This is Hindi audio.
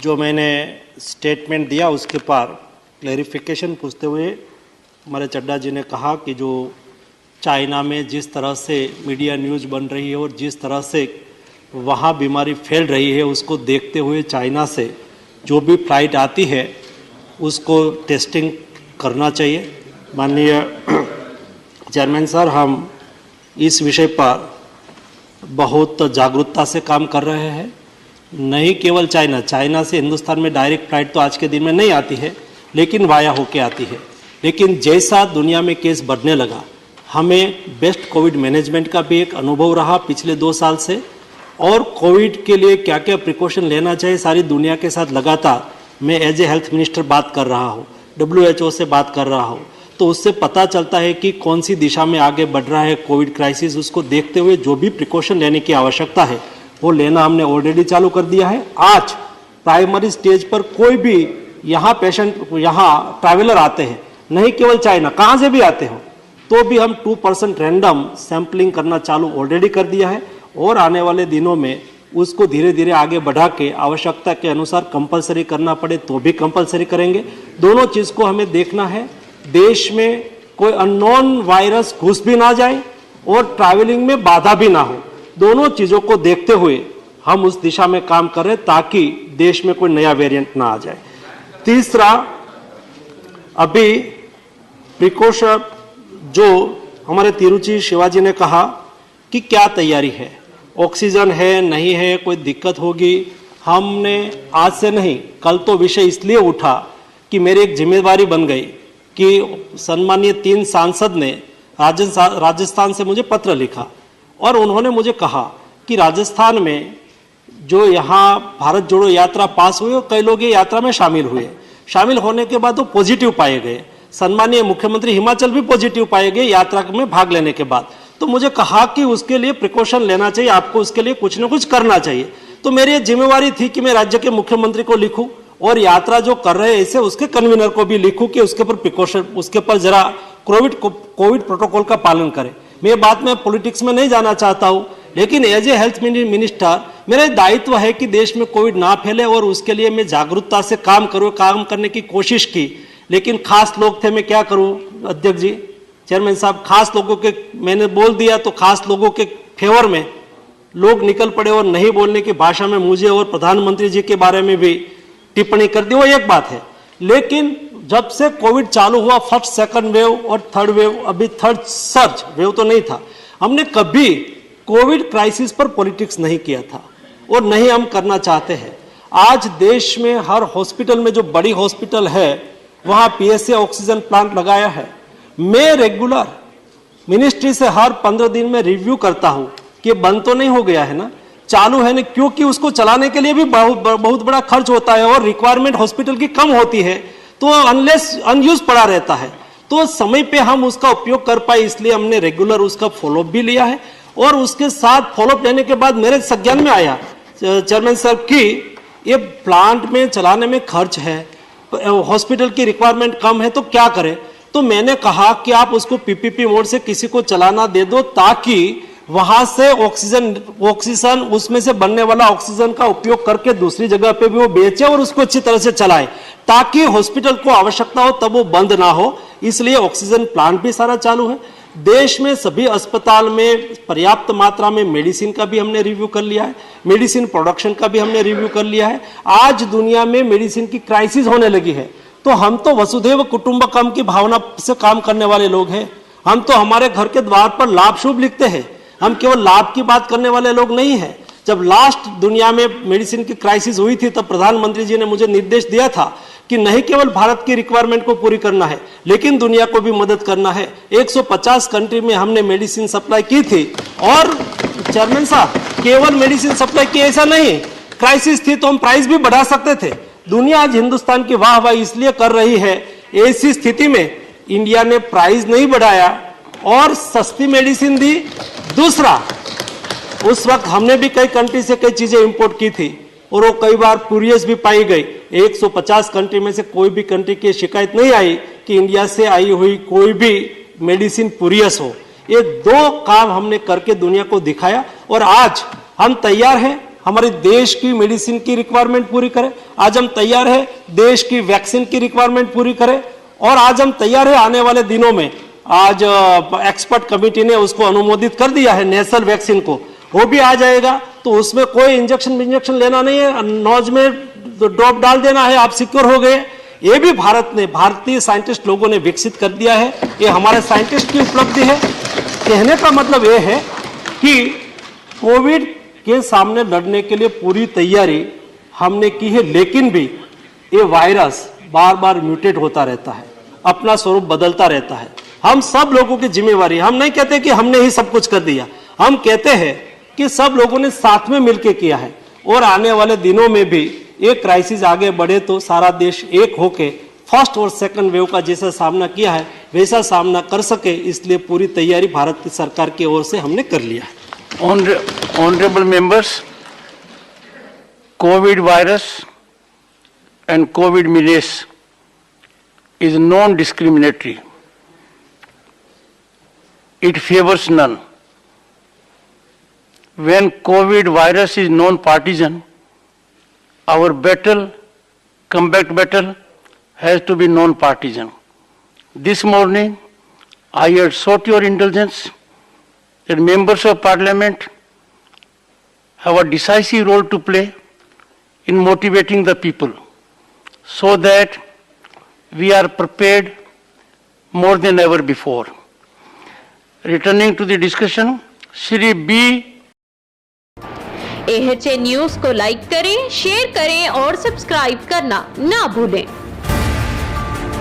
जो मैंने स्टेटमेंट दिया उसके पर क्लैरिफिकेशन पूछते हुए हमारे चड्डा जी ने कहा कि जो चाइना में जिस तरह से मीडिया न्यूज़ बन रही है और जिस तरह से वहाँ बीमारी फैल रही है उसको देखते हुए चाइना से जो भी फ्लाइट आती है उसको टेस्टिंग करना चाहिए। माननीय चेयरमैन सर, हम इस विषय पर बहुत जागरूकता से काम कर रहे हैं। नहीं केवल चाइना से हिंदुस्तान में डायरेक्ट फ्लाइट तो आज के दिन में नहीं आती है, लेकिन वाया होके आती है। लेकिन जैसा दुनिया में केस बढ़ने लगा, हमें बेस्ट कोविड मैनेजमेंट का भी एक अनुभव रहा पिछले 2 साल से, और कोविड के लिए क्या क्या प्रिकॉशन लेना चाहिए सारी दुनिया के साथ लगातार मैं एज ए हेल्थ मिनिस्टर बात कर रहा हूँ, WHO से बात कर रहा हूँ। तो उससे पता चलता है कि कौन सी दिशा में आगे बढ़ रहा है कोविड क्राइसिस। उसको देखते हुए जो भी प्रिकॉशन लेने की आवश्यकता है वो लेना हमने ऑलरेडी चालू कर दिया है। आज प्राइमरी स्टेज पर कोई भी यहाँ ट्रैवलर आते हैं, नहीं केवल चाइना, कहाँ से भी आते हो, तो भी हम 2% रैंडम सैंपलिंग करना चालू ऑलरेडी कर दिया है, और आने वाले दिनों में उसको धीरे धीरे आगे बढ़ा के आवश्यकता के अनुसार कंपलसरी करना पड़े तो भी कंपलसरी करेंगे। दोनों चीज़ को हमें देखना है, देश में कोई अननोन वायरस घुस भी ना जाए और ट्रैवलिंग में बाधा भी ना हो। दोनों चीज़ों को देखते हुए हम उस दिशा में काम कर रहे हैं ताकि देश में कोई नया वेरिएंट ना आ जाए। तीसरा, अभी प्रिकॉशन जो हमारे तिरुचि शिवाजी ने कहा कि क्या तैयारी है, ऑक्सीजन है नहीं है, कोई दिक्कत होगी। हमने आज से नहीं, कल तो विषय इसलिए उठा कि मेरी एक जिम्मेदारी बन गई कि सम्मानीय 3 सांसद ने राजस्थान से मुझे पत्र लिखा और उन्होंने मुझे कहा कि राजस्थान में जो यहाँ भारत जोड़ो यात्रा पास हुई और कई लोग ये यात्रा में शामिल हुए, शामिल होने के बाद वो पॉजिटिव पाए गए। सम्मानीय मुख्यमंत्री हिमाचल भी पॉजिटिव पाए गए यात्रा में भाग लेने के बाद। तो मुझे कहा कि उसके लिए प्रिकॉशन लेना चाहिए, आपको उसके लिए कुछ न कुछ करना चाहिए। तो मेरी ये जिम्मेवारी थी कि मैं राज्य के मुख्यमंत्री को लिखूं और यात्रा जो कर रहे हैं ऐसे उसके कन्वीनर को भी लिखूं कि उसके ऊपर प्रिकॉशन, उसके ऊपर जरा कोविड प्रोटोकॉल का पालन करें। मैं ये बात में पॉलिटिक्स में नहीं जाना चाहता हूँ, लेकिन एज ए हेल्थ मिनिस्टर मेरा दायित्व है कि देश में कोविड ना फैले और उसके लिए मैं जागरूकता से काम करने की कोशिश की। लेकिन खास लोग थे, मैं क्या करूँ अध्यक्ष जी, चेयरमैन साहब, खास लोगों के मैंने बोल दिया तो खास लोगों के फेवर में लोग निकल पड़े और नहीं बोलने की भाषा में मुझे और प्रधानमंत्री जी के बारे में भी टिप्पणी कर दी। वो एक बात है, लेकिन जब से कोविड चालू हुआ, फर्स्ट सेकंड वेव और थर्ड वेव, अभी थर्ड सर्ज वेव तो नहीं था, हमने कभी कोविड क्राइसिस पर पॉलिटिक्स नहीं किया था और नहीं हम करना चाहते हैं। आज देश में हर हॉस्पिटल में, जो बड़ी हॉस्पिटल है वहाँ PSA ऑक्सीजन प्लांट लगाया है। मैं रेगुलर मिनिस्ट्री से हर 15 दिन में रिव्यू करता हूँ कि बंद तो नहीं हो गया है ना, चालू है ना, क्योंकि उसको चलाने के लिए भी बहुत बड़ा खर्च होता है और रिक्वायरमेंट हॉस्पिटल की कम होती है, तो अनयूज पड़ा रहता है। तो समय पे हम उसका उपयोग कर पाए, इसलिए हमने रेगुलर उसका फॉलोअप भी लिया है। और उसके साथ फॉलोअप लेने के बाद मेरे संज्ञान में आया चेयरमैन साहब कि ये प्लांट में चलाने में खर्च है, हॉस्पिटल की रिक्वायरमेंट कम है, तो क्या करें। तो मैंने कहा कि आप उसको PPP मोड से किसी को चलाना दे दो ताकि वहां से ऑक्सीजन उसमें से बनने वाला ऑक्सीजन का उपयोग करके दूसरी जगह पे भी वो बेचे और उसको अच्छी तरह से चलाए, ताकि हॉस्पिटल को आवश्यकता हो तब वो बंद ना हो। इसलिए ऑक्सीजन प्लांट भी सारा चालू है। देश में सभी अस्पताल में पर्याप्त मात्रा में मेडिसिन का भी हमने रिव्यू कर लिया है, मेडिसिन प्रोडक्शन का भी हमने रिव्यू कर लिया है। आज दुनिया में मेडिसिन की क्राइसिस होने लगी है, तो हम तो वसुधैव कुटुंबकम की भावना से काम करने वाले लोग हैं। हम तो हमारे घर के द्वार पर लाभ शुभ लिखते हैं, हम केवल लाभ की बात करने वाले लोग नहीं हैं। जब लास्ट दुनिया में मेडिसिन की क्राइसिस हुई थी तब प्रधानमंत्री जी ने मुझे निर्देश दिया था कि नहीं केवल भारत की रिक्वायरमेंट को पूरी करना है, लेकिन दुनिया को भी मदद करना है। 150 कंट्री में हमने मेडिसिन सप्लाई की थी। और चेयरमैन साहब, केवल मेडिसिन सप्लाई की ऐसा नहीं, क्राइसिस थी तो हम प्राइस भी बढ़ा सकते थे। दुनिया आज हिंदुस्तान की वाहवाही इसलिए कर रही है, ऐसी स्थिति में इंडिया ने प्राइस नहीं बढ़ाया और सस्ती मेडिसिन दी। दूसरा, उस वक्त हमने भी कई कंट्री से कई चीजें इंपोर्ट की थी और वो कई बार पुरियस भी पाई गई। 150 कंट्री में से कोई भी कंट्री की शिकायत नहीं आई कि इंडिया से आई हुई कोई भी मेडिसिन पुरियस हो। ये 2 काम हमने करके दुनिया को दिखाया और आज हम तैयार हैं। हमारे देश की मेडिसिन की रिक्वायरमेंट पूरी करें। आज हम तैयार है देश की वैक्सीन की रिक्वायरमेंट पूरी करें, और आज हम तैयार है आने वाले दिनों में, आज एक्सपर्ट कमेटी ने उसको अनुमोदित कर दिया है नेशनल वैक्सीन को, वो भी आ जाएगा। तो उसमें कोई इंजेक्शन लेना नहीं है, नोज में ड्रॉप डाल देना है, आप सिक्योर हो गए। ये भी भारतीय साइंटिस्ट लोगों ने विकसित कर दिया है, ये हमारे साइंटिस्ट की उपलब्धि है। कहने का मतलब ये है कि कोविड के सामने लड़ने के लिए पूरी तैयारी हमने की है, लेकिन भी ये वायरस बार बार म्यूटेट होता रहता है, अपना स्वरूप बदलता रहता है। हम सब लोगों की जिम्मेवारी, हम नहीं कहते कि हमने ही सब कुछ कर दिया, हम कहते हैं कि सब लोगों ने साथ में मिलकर किया है, और आने वाले दिनों में भी ये क्राइसिस आगे बढ़े तो सारा देश एक होके फर्स्ट और सेकंड वेव का जैसा सामना किया है वैसा सामना कर सके, इसलिए पूरी तैयारी भारत की सरकार की ओर से हमने कर लिया है। Honorable members, COVID virus and COVID menace is non-discriminatory. It favors none. When COVID virus is non-partisan, our comeback battle has to be non-partisan. This morning, I had sought your indulgence that members of parliament have a decisive role to play in motivating the people so that we are prepared more than ever before. Returning to the discussion, Shri B. AHA news को लाइक करें, शेयर करें और सब्सक्राइब करना ना भूलें।